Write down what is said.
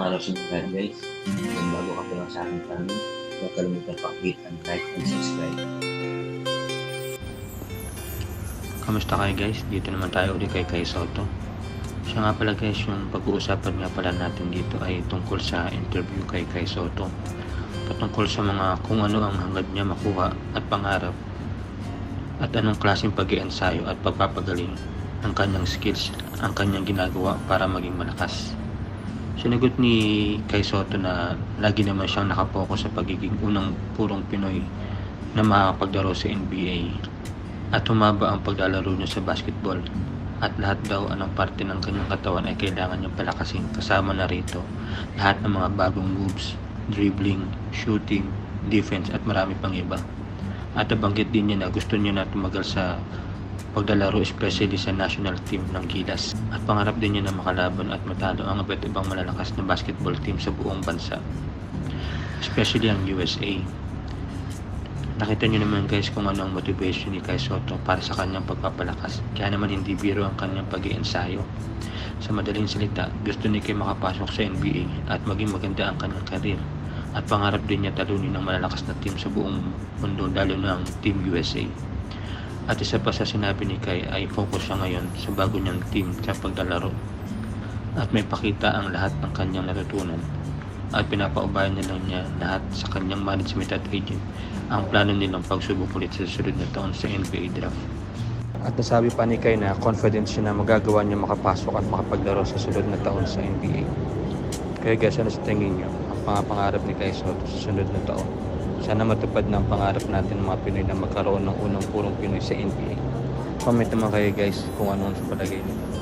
araw sa inyo lahat guys. Kung bago ka pa lang sa aking channel, huwag kalimutan pa-hit and like and subscribe. Kamusta kayo guys? Dito naman tayo ulit kay Soto. Siya nga pala guys, yung pag-uusapan nga pala natin dito ay tungkol sa interview kay Soto. Patungkol sa mga kung ano ang hangad niya makuha at pangarap at anong klaseng pag-iensayo at pagpapagaling ang kanyang skills, ang kanyang ginagawa para maging malakas. Sinagot ni Soto na lagi naman siyang nakapokus sa pagiging unang purong Pinoy na makakapaglaro sa NBA at humaba ang paglalaro niya sa basketball at lahat daw anong parte ng kanyang katawan ay kailangan niyang palakasin, kasama na rito lahat ng mga bagong moves, dribbling, shooting, defense at marami pang iba. At nabanggit din niya na gusto niya na tumagal sa paglalaro, especially sa national team ng Gilas, at pangarap din niya na makalaban at matalo ang iba't ibang malalakas na basketball team sa buong bansa, especially ang USA. Nakita niyo naman guys kung ano ang motivation ni Soto para sa kanyang pagpapalakas, kaya naman hindi biro ang kanyang pag-iensayo. Sa madaling salita, gusto ni Kay makapasok sa NBA at maging maganda ang kanyang karir, at pangarap din niya talunin ng malalakas na team sa buong mundo, lalo na ang Team USA. At isa pa sa sinabi ni Kay ay focus siya ngayon sa bago niyang team sa paglalaro at may pakita ang lahat ng kanyang natutunan, at pinapaubayan na lang niya lahat sa kanyang management at agent ang plano nilang pagsubok ulit sa susunod na taon sa NBA draft. At nasabi pa ni Kay na confident siya na magagawa niya makapasok at makapaglaro sa sunod na taon sa NBA. Kaya guys, ano sa tingin niyo ang pangarap ni Soto sa sunod na taon? Sana matupad na ang pangarap natin ng mga Pinoy na magkaroon ng unang purong Pinoy sa NBA. Comment naman kayo guys kung ano ang sa palagay niyo.